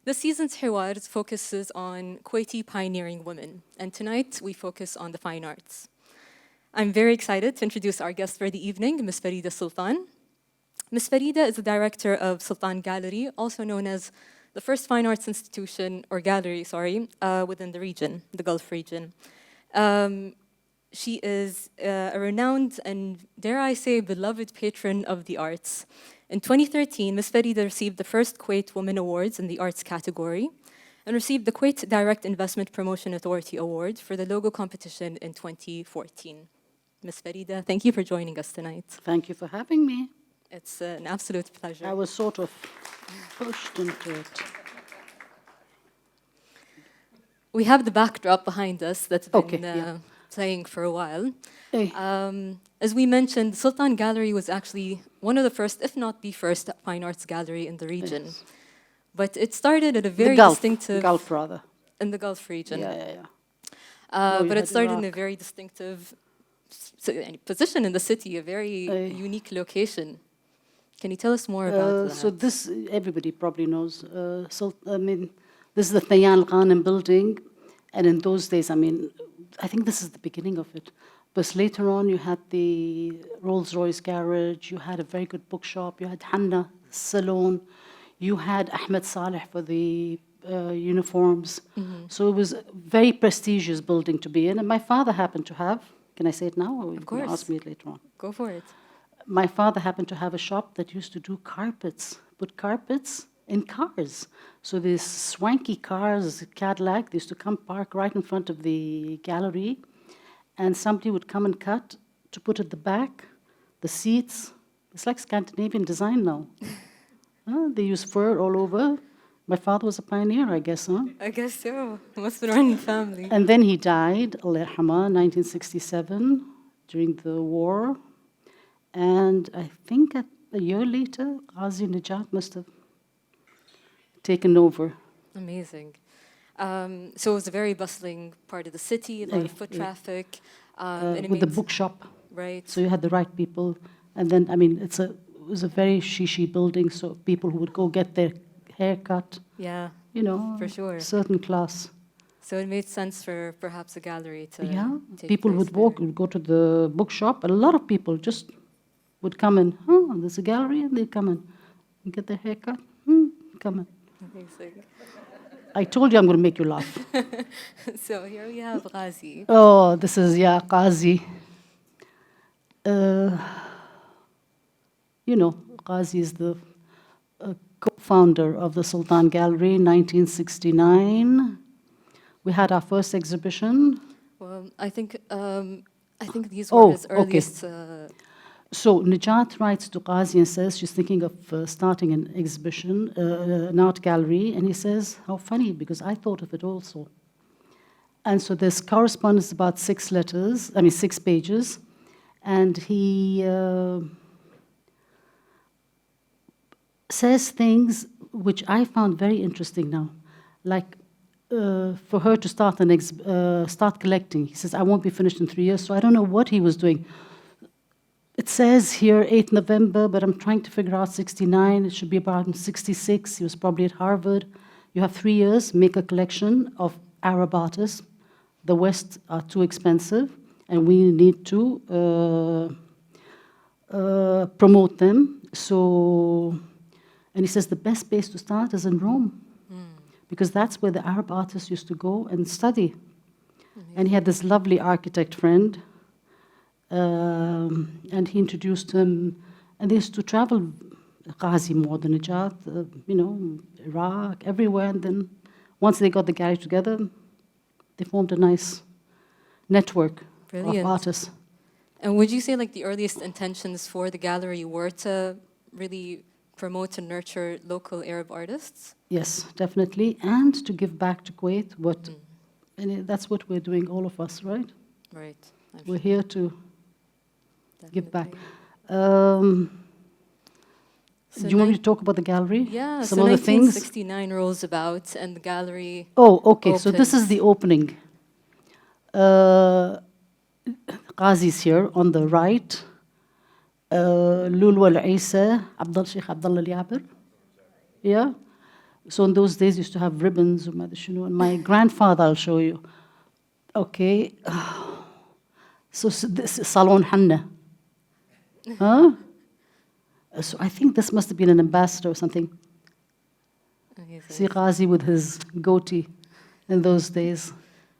This season's Hiwar focuses on Kuwaiti pioneering women, and tonight we focus on the fine arts. I'm very excited to introduce our guest for the evening, Ms. Farida Sultan. Ms. Farida is the director of Sultan Gallery, also known as the first fine arts institution, or gallery, within the region, the Gulf region. She is a renowned and, dare I say, beloved patron of the arts. In 2013, Ms. Farida received the first Kuwait Women Awards in the arts category and received the Kuwait Direct Investment Promotion Authority Award for the logo competition in 2014. Ms. Farida, thank you for joining us tonight. Thank you for having me. It's an absolute pleasure. I was sort of pushed into it. We have the backdrop behind us that's been playing for a while. Hey. As we mentioned, Sultan Gallery was actually one of the first, if not the first, fine arts gallery in the region. Yes. But it started at a very the Gulf rather. In the Gulf region. Yeah. But it started in a very distinctive position in the city, a very unique location. Can you tell us more about that? So this, everybody probably knows. This is the Thayyan al-Ghanem building. And in those days, I think this is the beginning of it. But later on, you had the Rolls-Royce garage, you had a very good bookshop, you had Hanna Salon, you had Ahmed Saleh for the uniforms. Mm-hmm. So it was a very prestigious building to be in. And my father happened to have, can I say it now? Or of course. You can ask me it later on. Go for it. My father happened to have a shop that used to do carpets, put carpets in cars. So these swanky cars, Cadillac, they used to come park right in front of the gallery. And somebody would come and cut to put at the back, the seats. It's like Scandinavian design now. They use fur all over. My father was a pioneer, I guess, huh? I guess so. It must have been running the family. And then he died, Allah yarhamah, 1967, during the war. And I think a year later, Ghazi Najat must have taken over. Amazing. So it was a very bustling part of the city, a lot of foot traffic. With the bookshop. Right. So you had the right people. And then, it was a very shishi building, so people who would go get their hair cut. Yeah, for sure. Certain class. So it made sense for perhaps a gallery to take people place would walk, would go to the bookshop. A lot of people just would come in. There's a gallery, and they'd come in and get their hair cut. Come in. Amazing. I told you I'm going to make you laugh. So here we have Ghazi. Oh, this is, Ghazi. Ghazi is the co-founder of the Sultan Gallery in 1969. We had our first exhibition. Well, I think these were his earliest... So Najat writes to Ghazi and says she's thinking of starting an exhibition, an art gallery, and he says, how funny, because I thought of it also. And so this correspondence about 6 pages, and he says things which I found very interesting now, like for her to start collecting. He says, I won't be finished in 3 years, so I don't know what he was doing. It says here 8 November, but I'm trying to figure out 69. It should be about 66. He was probably at Harvard. You have 3 years, make a collection of Arab artists. The West are too expensive, and we need to promote them. And he says the best place to start is in Rome, because that's where the Arab artists used to go and study. And he had this lovely architect friend, and he introduced him, and they used to travel, Ghazi more than Najat, Iraq, everywhere. And then once they got the gallery together, they formed a nice network of artists. And would you say the earliest intentions for the gallery were to really promote and nurture local Arab artists? Yes, definitely, and to give back to Kuwait and that's what we're doing, all of us, right? Right. We're here to give back. Do you want me to talk about the gallery? Yeah, some so other things. 1969 rolls about, and the gallery. Oh, okay. opens. So this is the opening. Ghazi's here on the right. Lulu al-Isa, Sheikh Abdullah al-Yabir. Yeah. So in those days, used to have ribbons. And my grandfather, I'll show you. Okay. So this is Salon Hanna. Huh? So I think this must have been an ambassador or something. See Ghazi with his goatee in those days.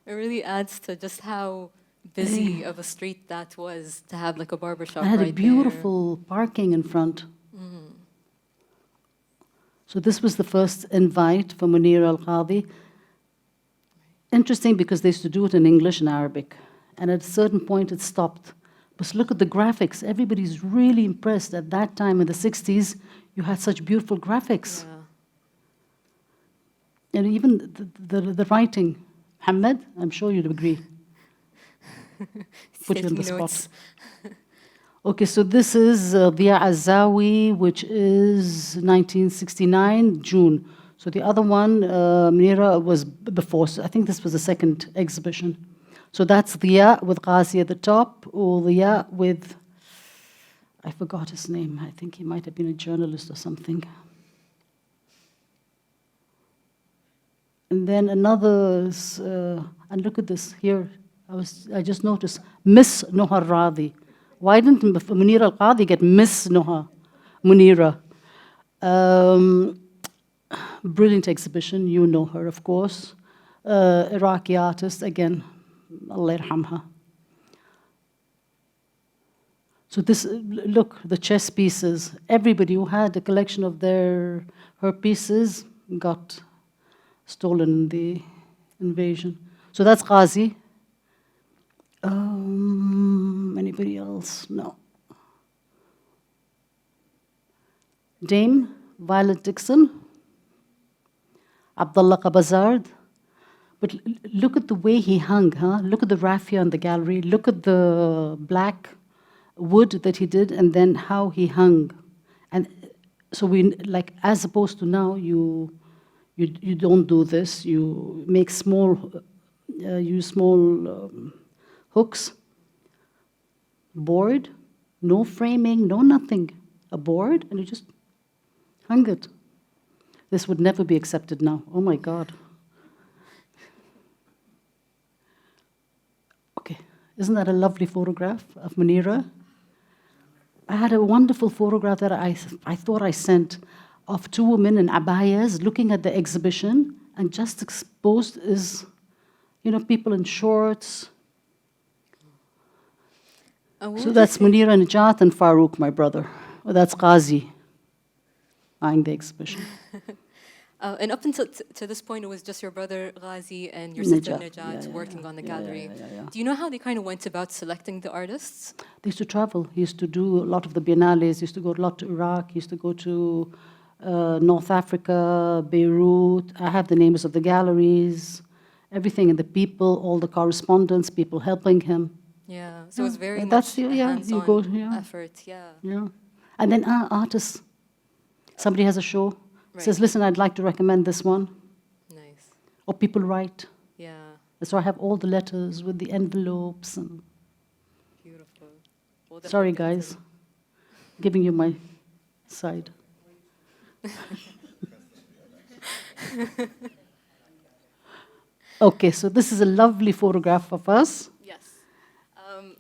It really adds to just how busy of a street that was to have like a barbershop I had right a beautiful parking in front. So this was the first invite for Munir al-Qadi. Interesting because they used to do it in English and Arabic. And at a certain point it stopped. But look at the graphics. Everybody's really impressed. At that time in the 60s, you had such beautiful graphics. Yeah. And even the writing. Muhammad, I'm sure you'd agree. Put you on the spot. Okay, so this is Diya Azawi, which is 1969, June. So the other one, Munira, was before. So I think this was the second exhibition. So that's Diya with Ghazi at the top, or Diya with, I forgot his name. I think he might have been a journalist or something. And then another, and look at this here. I just noticed, Miss Noha Radi. Why didn't Munira al-Qadi get Miss Noha Munira? Brilliant exhibition, you know her, of course. Iraqi artist, again, Allah yarhamha. So this, look, the chess pieces. Everybody who had a collection of her pieces got stolen in the invasion. So that's Ghazi. Anybody else? No. Dame Violet Dixon, Abdullah Qabazard. But look at the way he hung, huh? Look at the raffia in the gallery. Look at the black wood that he did, and then how he hung. And so we, like, as opposed to now, you don't do this. You make use small hooks, board, no framing, no nothing. A board, and you just hung it. This would never be accepted now. Oh my God. Okay, isn't that a lovely photograph of Munira? I had a wonderful photograph that I thought I sent of two women in abayas looking at the exhibition, and just exposed is, people in shorts. So that's Munira Najat and Farouk, my brother. Well, that's Ghazi eyeing the exhibition. And up until to this point, it was just your brother Ghazi and your sister Najat, Najat working on the gallery. Yeah. Do you know how they kind of went about selecting the artists? They used to travel. He used to do a lot of the biennales. He used to go a lot to Iraq. He used to go to North Africa, Beirut. I have the names of the galleries, everything, and the people, all the correspondence, people helping him. Yeah, so it's very That's much hands-on effort, Yeah. And then artists. Somebody has a show, says, listen, I'd like to recommend this one. Nice. Or people write. Yeah. So I have all the letters with the envelopes. And beautiful. Sorry, guys. Giving you my side. Okay, so this is a lovely photograph of us. Yes.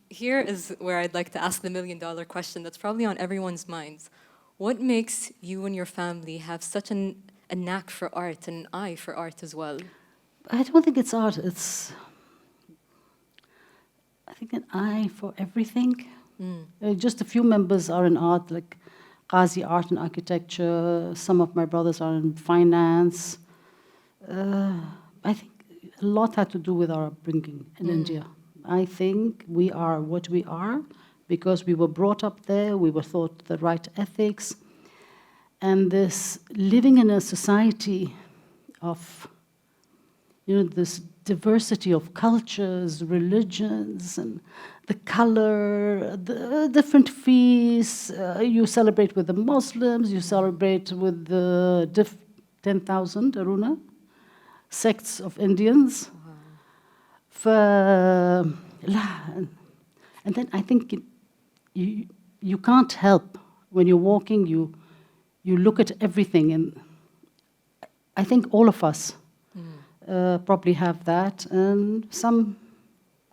Here is where I'd like to ask the million-dollar question that's probably on everyone's minds. What makes you and your family have such a knack for art and an eye for art as well? I don't think it's art. It's, I think, an eye for everything. Just a few members are in art, like Ghazi art and architecture. Some of my brothers are in finance. I think a lot had to do with our upbringing in India. I think we are what we are because we were brought up there, we were taught the right ethics, and this living in a society of, this diversity of cultures, religions, and the color, the different feasts. You celebrate with the Muslims, you celebrate with the 10,000, Aruna, sects of Indians. And then I think you can't help when you're walking. You look at everything, and I think all of us probably have that, and some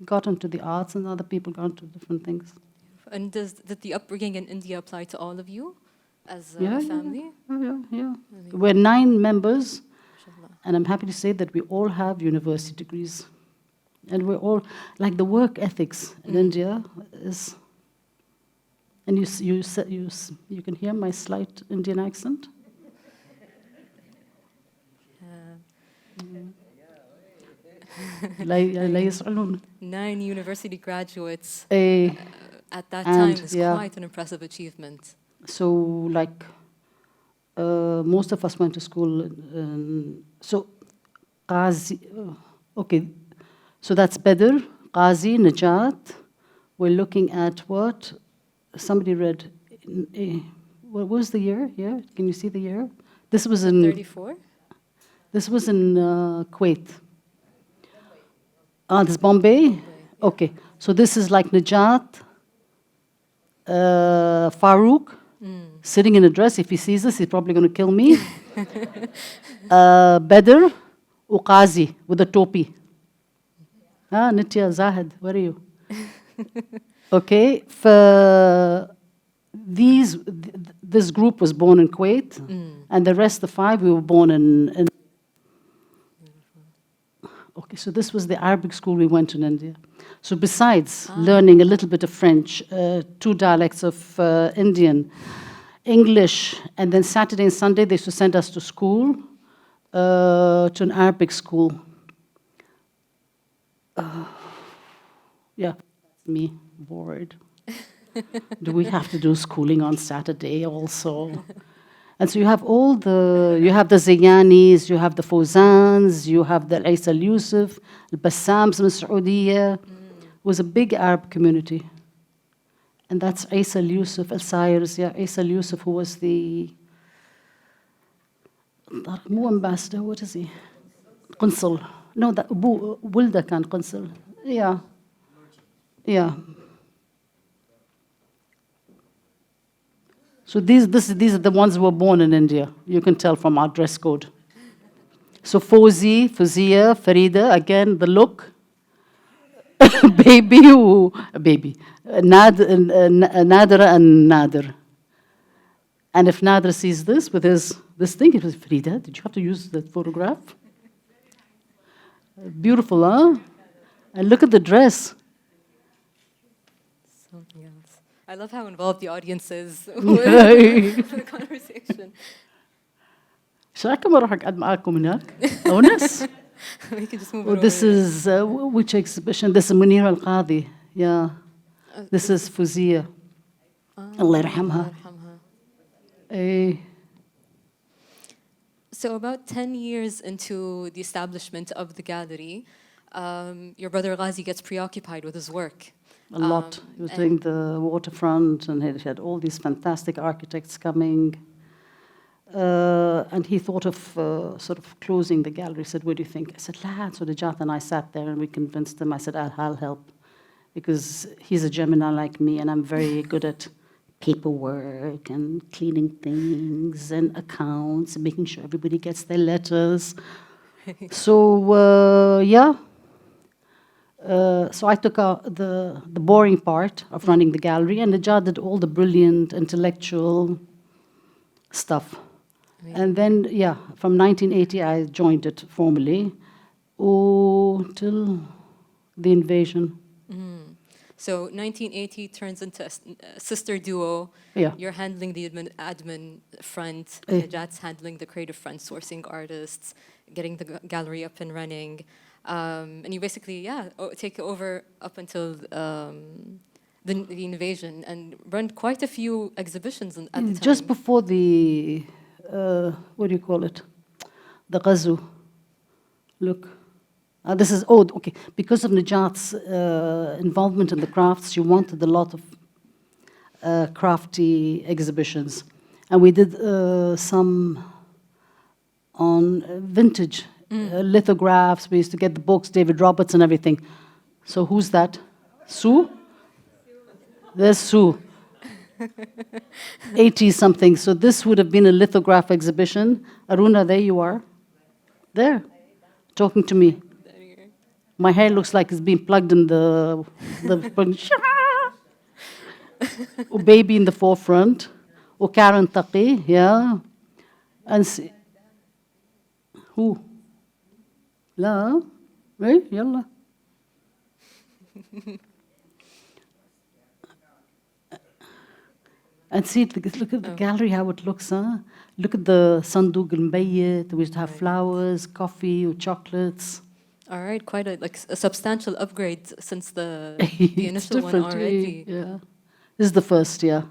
got into the arts and other people got into different things. And did the upbringing in India apply to all of you as Yeah, a family? yeah. We're 9 members, Mashallah. and I'm happy to say that we all have university degrees. And we're all, like the work ethics in India is, and you can hear my slight Indian accent. لا يسألون. 9 university graduates Eh, at that and, time is yeah. quite an impressive achievement. So, like, most of us went to school. So, Qazi, okay, so that's Badr, Qazi, Najat. We're looking at what? Somebody read, what was the year? Yeah, can you see the year? This was in 34? This was in Kuwait. Ah, this is Bombay? Okay, so this is like Najat, Farouk, sitting in a dress. If he sees this, he's probably going to kill me. Badr, Uqazi with a topi. Ah, Nitya, Zahid, where are you? Okay, this group was born in Kuwait, and the rest, the 5, we were born in. Okay, so this was the Arabic school we went to in India. So besides learning a little bit of French, 2 dialects of Indian, English, and then Saturday and Sunday they used to send us to school, to an Arabic school. Yeah, me, bored. Do we have to do schooling on Saturday also? And so you have you have the Zayanis, you have the Fawzans, you have the Isa al-Yusuf, al-Bassams in Saudiya. It was a big Arab community. And that's Isa al-Yusuf, al-Sayers, yeah, Isa al-Yusuf, who was the ambassador, what is he? Consul. No, that Wulda kan Consul. Yeah. Yeah. So these are the ones who were born in India. You can tell from our dress code. So Fawzia, Farida, again, the look. baby. Nadra and Nadir. And if Nadir sees this with this thing, he says, Farida, did you have to use that photograph? Beautiful, huh? And look at the dress. Something else. I love how involved the audience is with the conversation. شو رايكم اروح اقعد معاكم هناك؟ اونس. We can just move it This over. is which exhibition? This is Munira al-Qadi. Yeah. This is Fuzia. Allah yarhamha. So about 10 years into the establishment of the gallery, your brother Ghazi gets preoccupied with his work. A lot. He was doing the waterfront, and he had all these fantastic architects coming. And he thought of sort of closing the gallery. He said, what do you think? I said, La. So Najat and I sat there and we convinced him. I said, I'll help. Because he's a Gemini like me, and I'm very good at paperwork and cleaning things and accounts and making sure everybody gets their letters. So, yeah. So I took the boring part of running the gallery, and Najat did all the brilliant intellectual stuff. And then, yeah, from 1980, I joined it formally till the invasion. So 1980 turns into a sister duo. Yeah. You're handling the admin front. Najat's handling the creative front, sourcing artists, getting the gallery up and running. And you basically, take over up until the invasion and run quite a few exhibitions at the time. Just before the, what do you call it? The Ghazu. Look. This is, okay. Because of Najat's involvement in the crafts, she wanted a lot of crafty exhibitions. And we did some on vintage lithographs. We used to get the books, David Roberts and everything. So who's that? Sue? There's Sue. 80-something. So this would have been a lithograph exhibition. Aruna, there you are. There, talking to me. My hair looks like it's being plugged in the or baby in the forefront, or Karen Taqi, yeah. And see, who? La, right? Yalla. And see, look at the gallery, how it looks, huh? Look at the Sanduk al-Mbayyit, we used to have flowers, coffee, or chocolates. All right, quite a substantial upgrade since the It's initial one different, already. yeah. This is the first, yeah.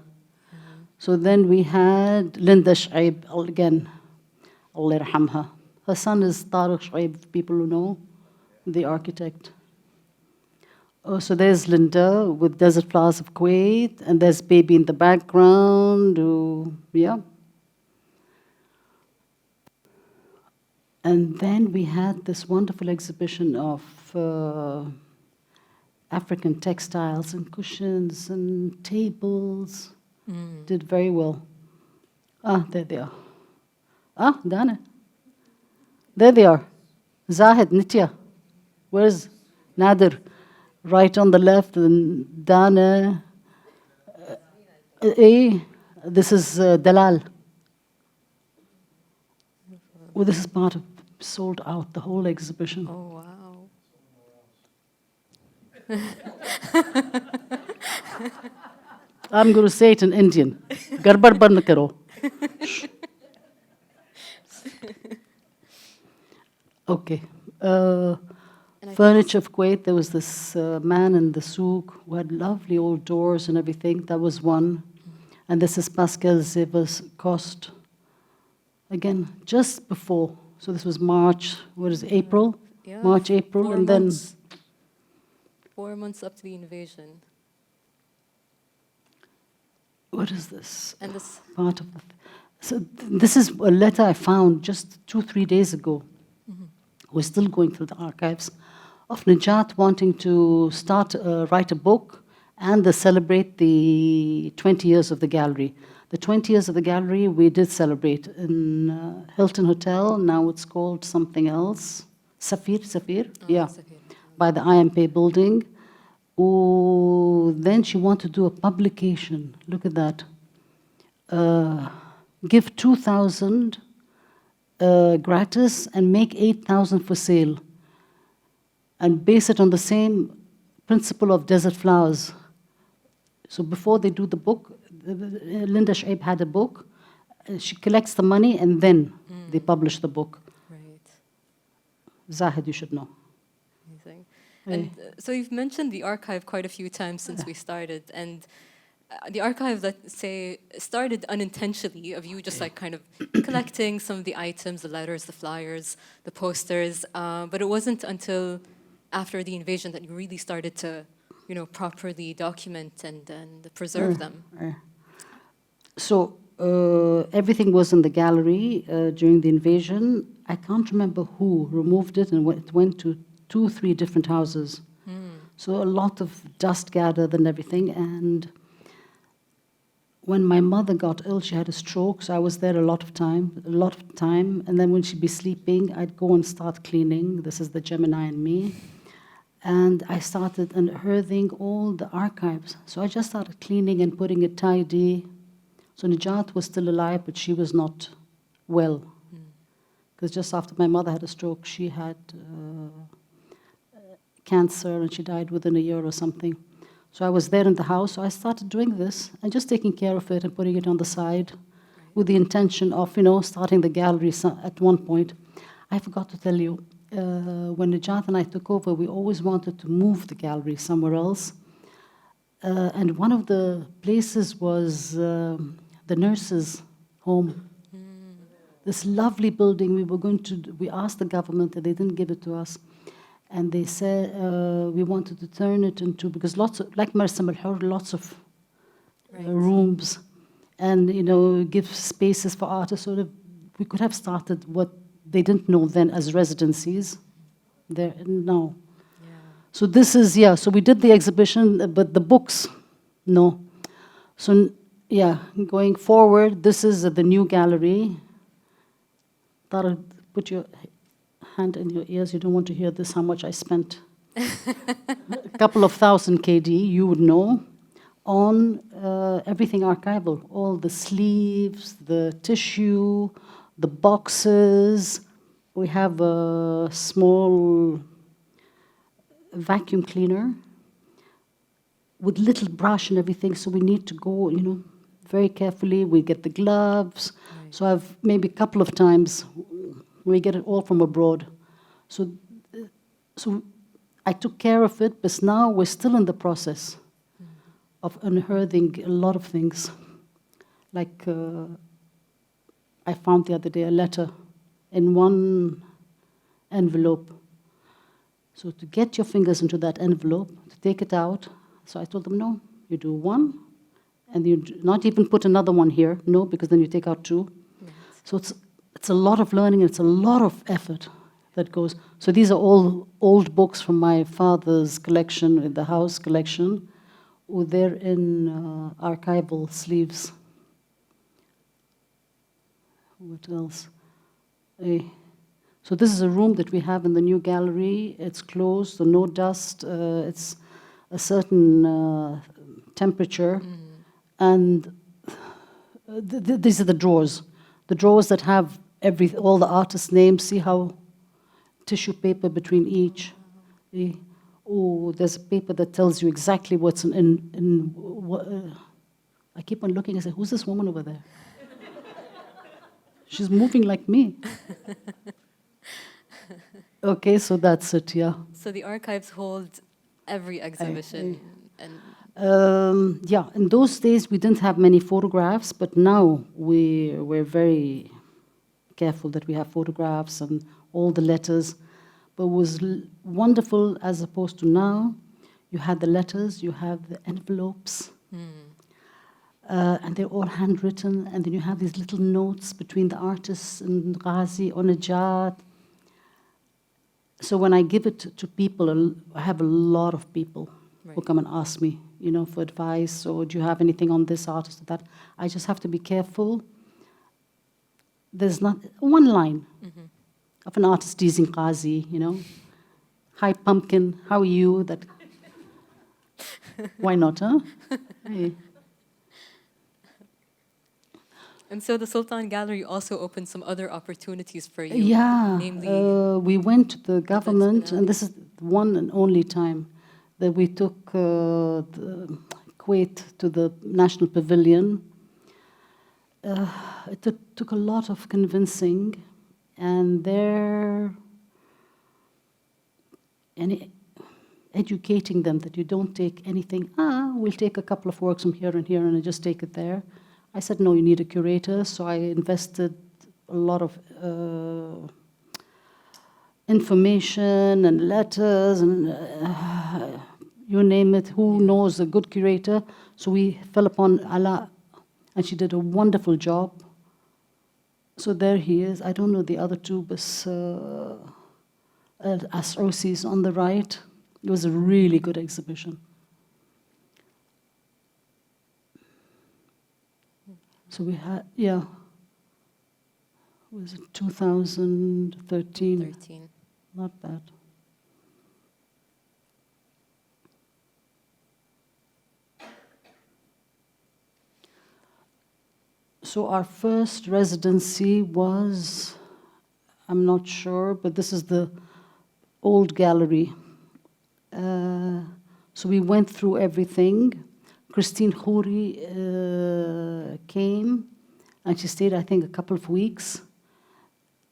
So then we had Linda Shaib, again, Allah yarhamha. Her son is Tariq Shaib, people who know, the architect. Oh, so there's Linda with Desert Flowers of Kuwait, and there's baby in the background, yeah. And then we had this wonderful exhibition of African textiles and cushions and tables. Did very well. Ah, there they are. Ah, Dana. There they are. Zahid, Nitya. Where's Nadir? Right on the left, and Dana. This is Dalal. Well, this is part of sold out the whole exhibition. Oh, wow. I'm going to say it in Indian. Garbar ban karo. Okay. Furniture of Kuwait, there was this man in the souk who had lovely old doors and everything. That was one. And this is Pascal Zeber's cost. Again, just before. So this was March, what is it, April? Yeah, March, April, and months. 4 months up to the invasion. What is this? And this Part of the. So this is a letter I found just 2-3 days ago. We're still going through the archives of Najat wanting to write a book and celebrate the 20 years of the gallery. The 20 years of the gallery we did celebrate in Hilton Hotel. Now it's called something else. Safir, yeah, Safir. by the IMP building. Oh, then she wanted to do a publication. Look at that. Give 2,000 gratis and make 8,000 for sale. And base it on the same principle of desert flowers. So before they do the book, Linda Shaib had a book. She collects the money and then they publish the book. Right. Zahid, you should know. Amazing. And so you've mentioned the archive quite a few times since we started. And the archive, let's say, started unintentionally of you just like kind of collecting some of the items, the letters, the flyers, the posters. But it wasn't until after the invasion that you really started to, properly document and preserve them. So everything was in the gallery during the invasion. I can't remember who removed it, and it went to 2-3 different houses. So a lot of dust gathered and everything. And when my mother got ill, she had a stroke, so I was there a lot of time. And then when she'd be sleeping, I'd go and start cleaning. This is the Gemini and me. And I started unearthing all the archives. So I just started cleaning and putting it tidy. So Najat was still alive, but she was not well. Because just after my mother had a stroke, she had cancer and she died within a year or something. So I was there in the house, so I started doing this and just taking care of it and putting it on the side with the intention of, starting the gallery at one point. I forgot to tell you, when Najat and I took over, we always wanted to move the gallery somewhere else. And one of the places was the nurses' home. This lovely building, we asked the government and they didn't give it to us. And they said we wanted to turn it into, because like Marsam al-Hur, lots of rooms and, give spaces for artists. So that we could have started what they didn't know then as residencies there now. Yeah. So this is, so we did the exhibition, but the books, no. So, going forward, this is the new gallery. Tara, put your hand in your ears, you don't want to hear this, how much I spent. A couple of thousand KD, you would know, on everything archival, all the sleeves, the tissue, the boxes. We have a small vacuum cleaner with little brush and everything, so we need to go, very carefully. We get the gloves. Right. So I've maybe a couple of times, we get it all from abroad. So I took care of it, but now we're still in the process of unearthing a lot of things. Like I found the other day a letter in one envelope. So to get your fingers into that envelope, to take it out, so I told them, no, you do one, and you do not even put another one here, no, because then you take out two. Yes. So it's a lot of learning, and it's a lot of effort that goes. So these are all old books from my father's collection, the house collection. They're in archival sleeves. What else? So this is a room that we have in the new gallery. It's closed, so no dust. It's a certain temperature. And these are the drawers. The drawers that have all the artists' names. See how tissue paper between each. Oh, there's a paper that tells you exactly what's in I keep on looking and say, who's this woman over there? She's moving like me. Okay, so that's it, yeah. So the archives hold every exhibition. Yeah, in those days we didn't have many photographs, but now we're very careful that we have photographs and all the letters. But it was wonderful as opposed to now. You had the letters, you have the envelopes, and they're all handwritten, and then you have these little notes between the artists and Ghazi or Najat. So when I give it to people, I have a lot of people who come and ask me, for advice, or do you have anything on this artist or that? I just have to be careful. There's not one line of an artist teasing Ghazi, Hi, pumpkin, how are you? That. Why not, huh? Hey. And so the Sultan Gallery also opened some other opportunities for you. Yeah, namely, we went to the government, and this is one and only time that we took the Kuwait to the National Pavilion. It took a lot of convincing, and educating them that you don't take anything, we'll take a couple of works from here and here and just take it there. I said, no, you need a curator, so I invested a lot of information and letters and you name it, who knows a good curator. So we fell upon Ala, and she did a wonderful job. So there he is. I don't know the other two, but Asrosi is on the right. It was a really good exhibition. So we had, was it 2013? 13. Not bad. So our first residency was, I'm not sure, but this is the old gallery. So we went through everything. Christine Khouri came, and she stayed, I think, a couple of weeks.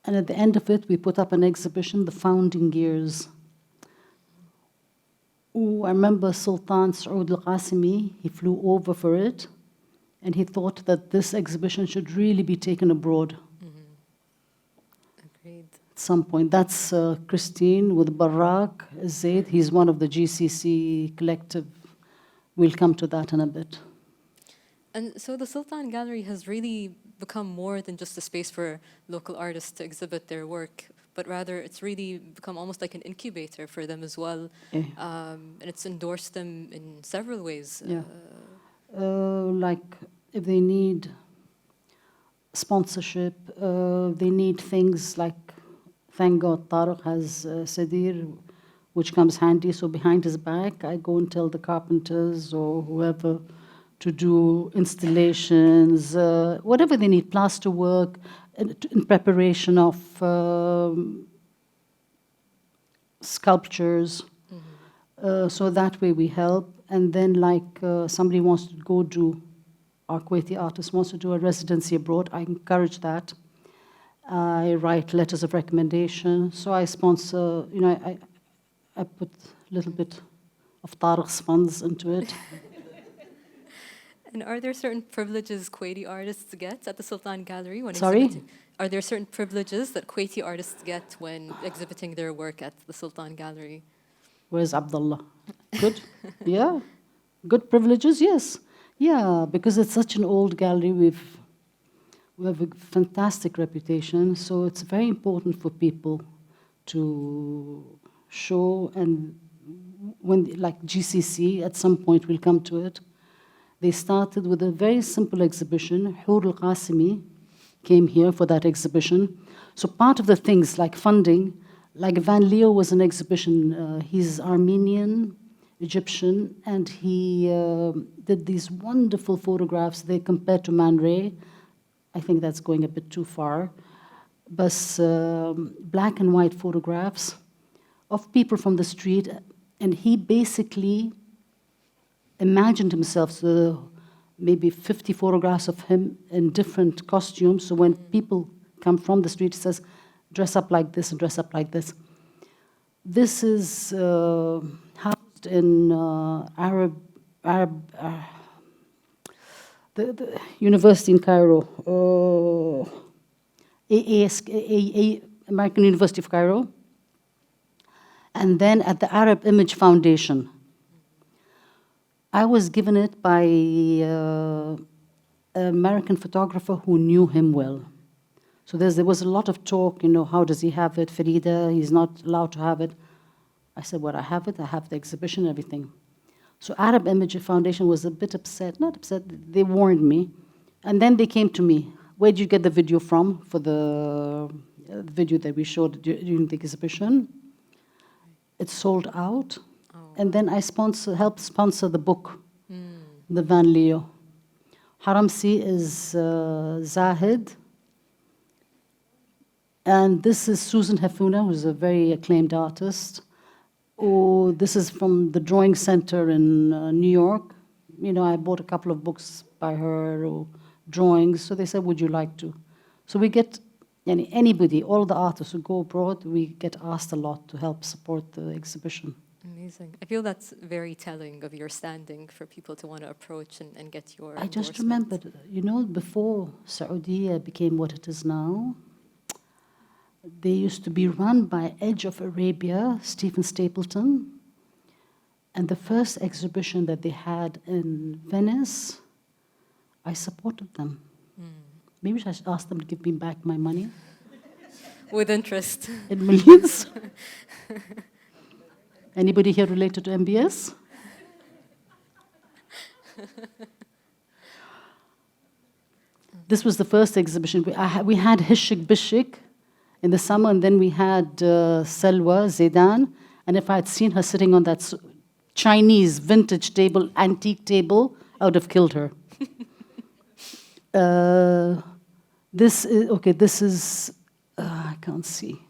And at the end of it, we put up an exhibition, The Founding Years. I remember Sultan Saud al-Qasimi, he flew over for it, and he thought that this exhibition should really be taken abroad. Agreed. At some point. That's Christine with Barak Zaid. He's one of the GCC collective. We'll come to that in a bit. And so the Sultan Gallery has really become more than just a space for local artists to exhibit their work, but rather it's really become almost like an incubator for them as well. And it's endorsed them in several ways. Yeah. Like if they need sponsorship, they need things like Thank God Tariq has Sadir, which comes handy. So behind his back, I go and tell the carpenters or whoever to do installations, whatever they need, plaster work, in preparation of sculptures. So that way we help. And then like somebody wants to go do, our Kuwaiti artist wants to do a residency abroad, I encourage that. I write letters of recommendation. So I sponsor, I put a little bit of Tariq's funds into it. And are there certain privileges Kuwaiti artists get at the Sultan Gallery when Sorry? exhibiting? Are there certain privileges that Kuwaiti artists get when exhibiting their work at the Sultan Gallery? Where's Abdullah? Good? Yeah. Good privileges? Yes. Yeah, because it's such an old gallery. We have a fantastic reputation, so it's very important for people to show. And when, like GCC, at some point we'll come to it, they started with a very simple exhibition. Hur al-Qasimi came here for that exhibition. So part of the things like funding, like Van Leo was an exhibition. He's Armenian, Egyptian, and he did these wonderful photographs. They compared to Man Ray. I think that's going a bit too far. But black and white photographs of people from the street. And he basically imagined himself, so maybe 50 photographs of him in different costumes. So when people come from the street, he says, dress up like this and dress up like this. This is housed in the university in Cairo, American University of Cairo, and then at the Arab Image Foundation. I was given it by an American photographer who knew him well. So there was a lot of talk, how does he have it? Farida, he's not allowed to have it. I said, well, I have it, I have the exhibition, everything. So Arab Image Foundation was a bit upset, not upset, they warned me. And then they came to me, where did you get the video from for the video that we showed during the exhibition? It's sold out. Oh. And then I helped sponsor the book, the Van Leo. Haramsi is Zahid. And this is Susan Hefuna, who's a very acclaimed artist. Oh, this is from the Drawing Center in New York. I bought a couple of books by her, or drawings. So they said, would you like to? So we get anybody, all the artists who go abroad, we get asked a lot to help support the exhibition. Amazing. I feel that's very telling of your standing for people to want to approach and get your I just remembered, before Saudi became what it is now, they used to be run by Edge of Arabia, Stephen Stapleton. And the first exhibition that they had in Venice, I supported them. Maybe I should ask them to give me back my money. With interest. In millions. Anybody here related to MBS? This was the first exhibition. We had Hishik Bishik in the summer, and then we had Selwa Zaidan. And if I had seen her sitting on that Chinese vintage table, antique table, I would have killed her. This is, I can't see.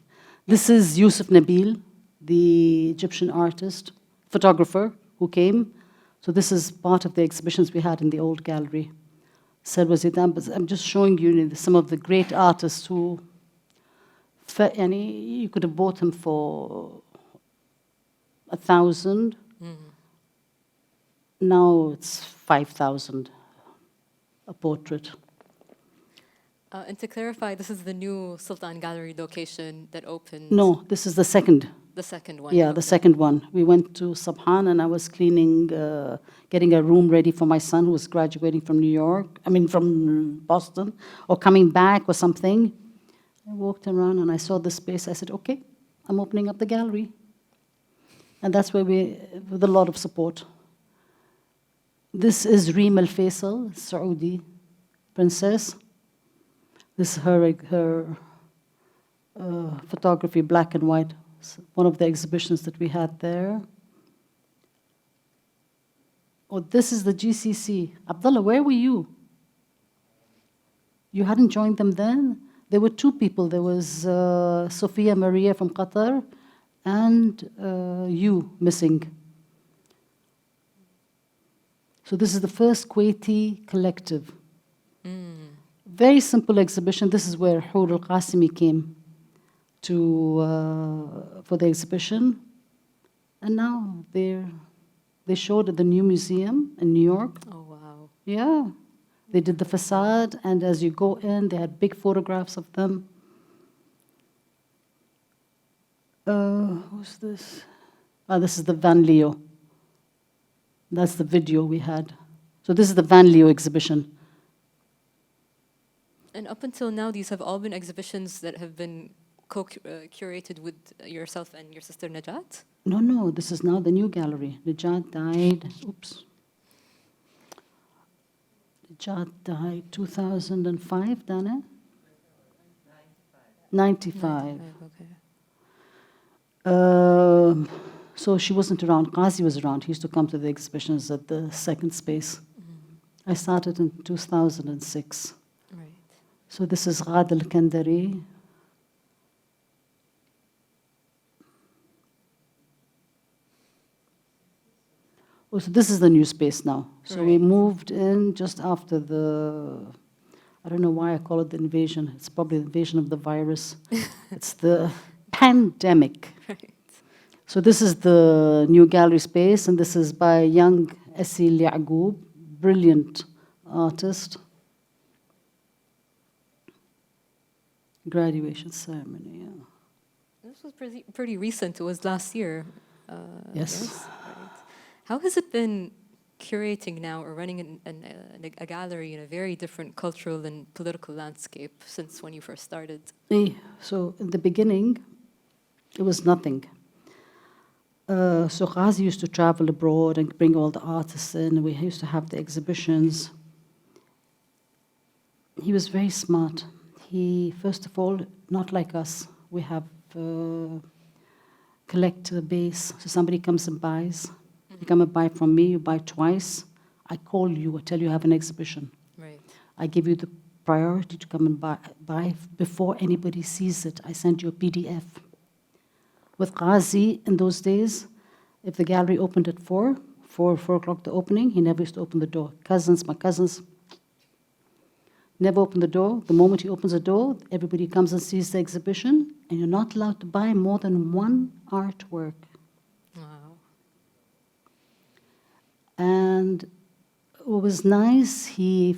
This is Yusuf Nabil, the Egyptian artist, photographer who came. So this is part of the exhibitions we had in the old gallery. Selwa Zaidan, but I'm just showing you some of the great artists who, you could have bought him for 1,000. Now it's 5,000, a portrait. And to clarify, this is the new Sultan Gallery location that opened? No, this is the second. The second one? Yeah, the second one. We went to Sabhan and I was cleaning, getting a room ready for my son who was graduating from from Boston, or coming back or something. I walked around and I saw the space. I said, okay, I'm opening up the gallery. And that's where with a lot of support. This is Reem Al Faisal, Saudi princess. This is her photography, black and white. One of the exhibitions that we had there. Oh, this is the GCC. Abdullah, where were you? You hadn't joined them then? There were two people. There was Sophia Maria from Qatar and you missing. So this is the first Kuwaiti collective. Very simple exhibition. This is where Hur al-Qasimi came for the exhibition. And now they showed at the new museum in New York. Oh, wow. Yeah. They did the facade, and as you go in, they had big photographs of them. Who's this? Oh, this is the Van Leo. That's the video we had. So this is the Van Leo exhibition. And up until now, these have all been exhibitions that have been curated with yourself and your sister Najat? No, this is now the new gallery. Najat died, oops. Najat died 2005, Dana? 95. Okay. So she wasn't around. Qazi was around. He used to come to the exhibitions at the second space. I started in 2006. Right. So this is Ghad al-Kandari. Oh, so this is the new space now. So we moved in just after I don't know why I call it the invasion. It's probably the invasion of the virus. It's the pandemic. Right. So this is the new gallery space, and this is by young Asil Yaqub, brilliant artist. Graduation ceremony, yeah. This was pretty recent. It was last year. Yes. Right. How has it been curating now or running a gallery in a very different cultural and political landscape since when you first started? So in the beginning, it was nothing. So Ghazi used to travel abroad and bring all the artists in. We used to have the exhibitions. He was very smart. He, first of all, not like us. We have collector base. So somebody comes and buys. You come and buy from me, you buy twice. I call you, I tell you I have an exhibition. Right. I give you the priority to come and buy before anybody sees it. I send you a PDF. With Ghazi, in those days, if the gallery opened at 4 o'clock the opening, he never used to open the door. My cousins, never open the door. The moment he opens the door, everybody comes and sees the exhibition, and you're not allowed to buy more than one artwork. Wow. And what was nice, he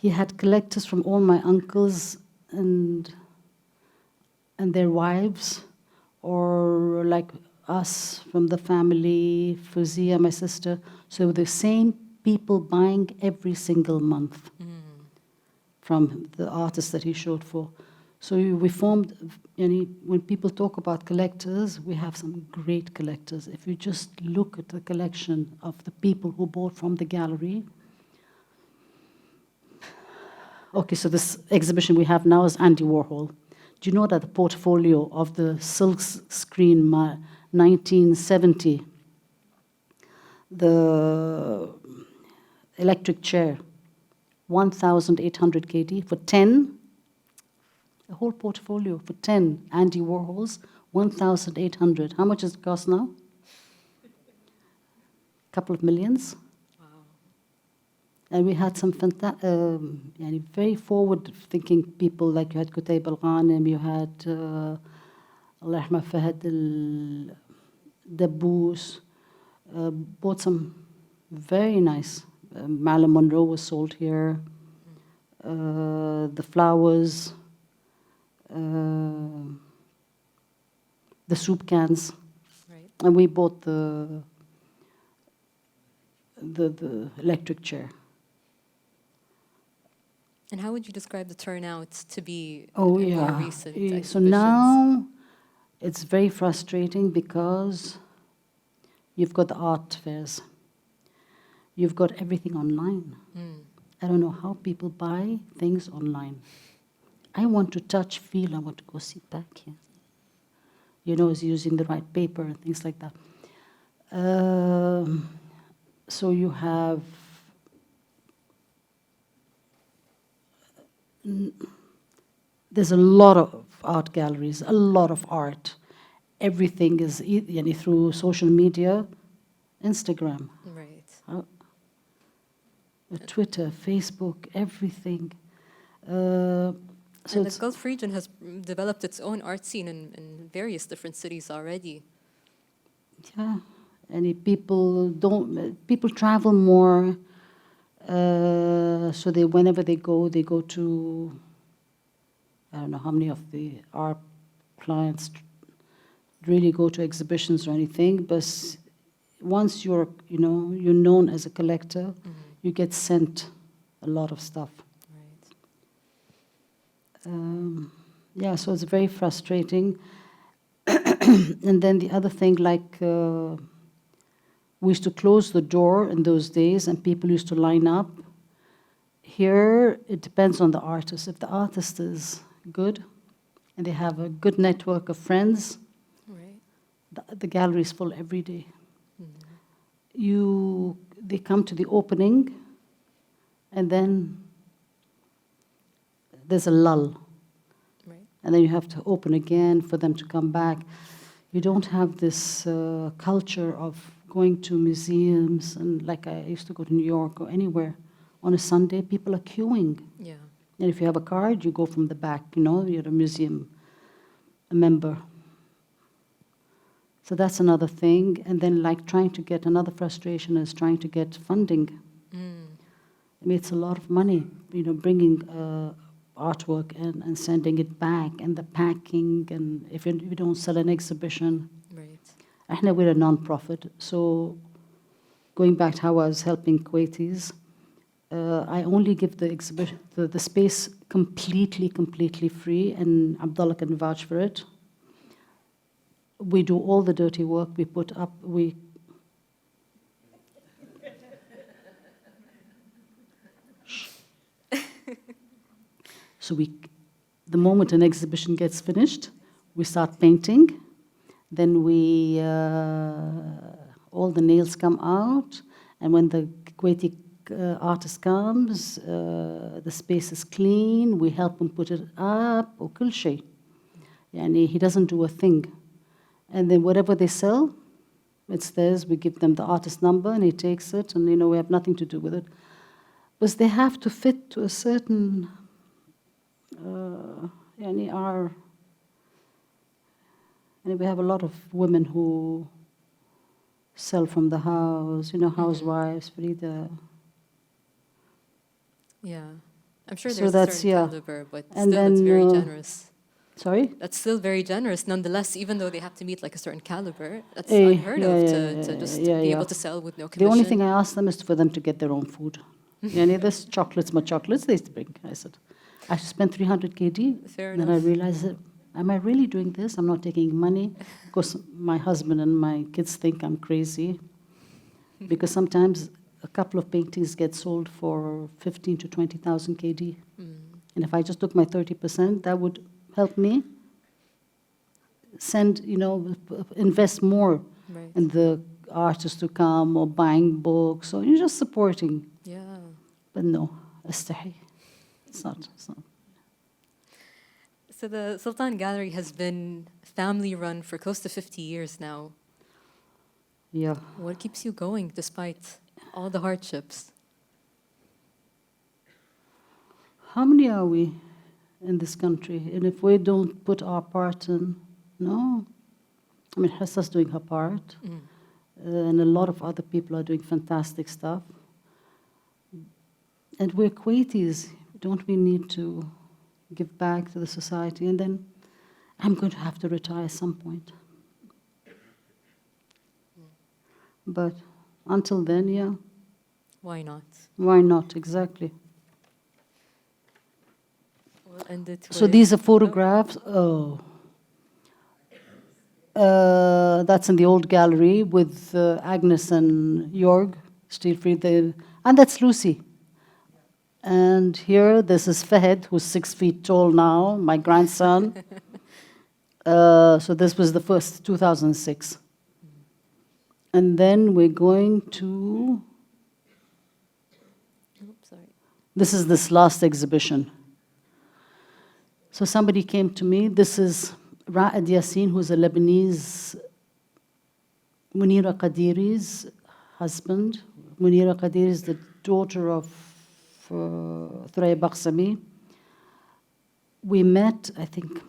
had collectors from all my uncles and their wives, or like us from the family, Fuzia, my sister. So the same people buying every single month from the artists that he showed for. So we formed, when people talk about collectors, we have some great collectors. If you just look at the collection of the people who bought from the gallery. Okay, so this exhibition we have now is Andy Warhol. Do you know that the portfolio of the silk screen 1970, the electric chair, 1,800 KD for 10, a whole portfolio for 10 Andy Warhols, 1,800. How much does it cost now? A couple of millions. Wow. And we had some very forward-thinking people, like you had Qutayb al-Ghanim, you had Allah Rahma Fahad al-Dabbous, bought some very nice. Marilyn Monroe was sold here. The flowers, the soup cans. Right. And we bought the electric chair. And how would you describe the turnout to be Oh, in more yeah. recent So exhibitions? now it's very frustrating because you've got the art fairs. You've got everything online. I don't know how people buy things online. I want to touch, feel, I want to go sit back here. You know, is using the right paper and things like that. So you have there's a lot of art galleries, a lot of art. Everything is through social media, Instagram, Right. Twitter, Facebook, everything. So And the Gulf region has developed its own art scene in various different cities already. yeah, and people travel more. So whenever they go to, I don't know how many of our clients really go to exhibitions or anything, but once you're known as a collector, you get sent a lot of stuff. Right. Yeah, so it's very frustrating. And then the other thing, like we used to close the door in those days and people used to line up. Here, it depends on the artist. If the artist is good and they have a good network of friends, Right. the gallery is full every day. They come to the opening and then there's a lull. Right. And then you have to open again for them to come back. You don't have this culture of going to museums, and like I used to go to New York or anywhere. On a Sunday, people are queuing. Yeah. And if you have a card, you go from the back, you're a museum member. So that's another thing. And then like another frustration is trying to get funding. I mean, it's a lot of money, bringing artwork and sending it back, and the packing, and if you don't sell an exhibition. Right. We're a non-profit, so going back to how I was helping Kuwaitis, I only give the exhibition, the space completely free, and Abdullah can vouch for it. We do all the dirty work, we put up, So the moment an exhibition gets finished, we start painting. Then all the nails come out. And when the Kuwaiti artist comes, the space is clean. We help him put it up. وكل شيء. يعني he doesn't do a thing. And then whatever they sell, it's theirs. We give them the artist number, and he takes it. And we have nothing to do with it. But they have to fit to a certain. We have a lot of women who sell from the house, housewives, Farida. Yeah. I'm sure So there's a that's, certain yeah. caliber, but And still it's then, very generous. Sorry? That's still very generous. Nonetheless, even though they have to meet like a certain caliber, that's Eh, unheard of to just be able to sell with no The commission. only thing I ask them is for them to get their own food. This chocolates, my chocolates, they used to bring. I said, I should spend 300 KD. Fair Then enough. I realized, am I really doing this? I'm not taking money. Because my husband and my kids think I'm crazy. Because sometimes a couple of paintings get sold for 15 to 20,000 KD. And if I just took my 30%, that would help me invest more Right. in the artists to come, or buying books, or you're just supporting. Yeah. But no, astahi. It's not. So the Sultan Gallery has been family run for close to 50 years now. Yeah. What keeps you going despite all the hardships? How many are we in this country? And if we don't put our part in, no. I mean, Hassa's doing her part. And a lot of other people are doing fantastic stuff. And we're Kuwaitis. Don't we need to give back to the society? And then I'm going to have to retire at some point. But until then, yeah. Why not? Why not? Exactly. We'll end it So with- these are photographs. That's in the old gallery with Agnes and Jorg, still free there. And that's Lucy. And here, this is Fahd, who's 6 feet tall now, my grandson. So this was the first, 2006. And then we're going to... Oops, sorry. This is this last exhibition. So somebody came to me. This is Ra'ad Yassin, who's a Lebanese, Munira Qadiri's husband. Munira Qadiri is the daughter of Thuraya Baksami. We met, I think,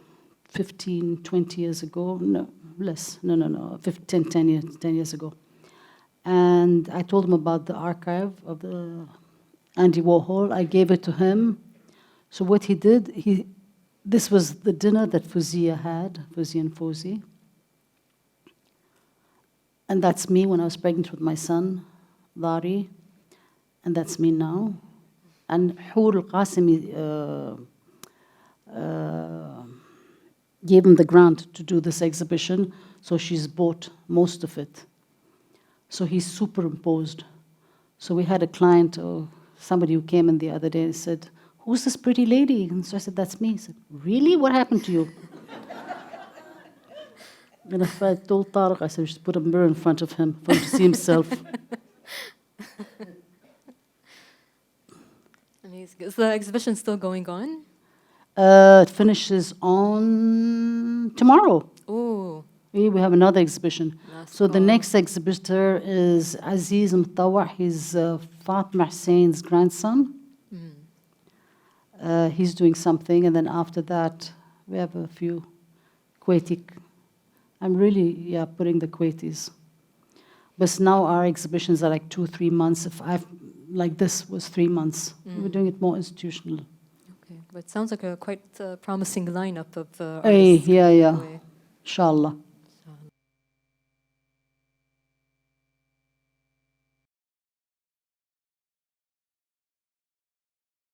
15, 20 years ago. No, less. No. 10 years ago. And I told him about the archive of the Andy Warhol. I gave it to him. So what he did, this was the dinner that Fuzia had, Fuzia and Fawzi. And that's me when I was pregnant with my son, Dari. And that's me now. And Hur al-Qasimi gave him the grant to do this exhibition, so she's bought most of it. So he's superimposed. So we had a client, or somebody who came in the other day and said, "Who's this pretty lady?" And so I said, "That's me." He said, "Really? What happened to you?" And I told Tariq, I said, "We should put a mirror in front of him for him to see himself." Amazing. Is the exhibition still going on? It finishes on tomorrow. Oh. We have another exhibition. So the cool. next exhibitor is Aziz Mtawa. He's Fatma Hussein's grandson. He's doing something, and then after that, we have a few Kuwaiti. I'm really, putting the Kuwaitis. But now our exhibitions are like 2-3 months. Like this was 3 months. We're doing it more institutional. Okay, but it sounds like a quite promising lineup of artists. Yeah. Inshallah.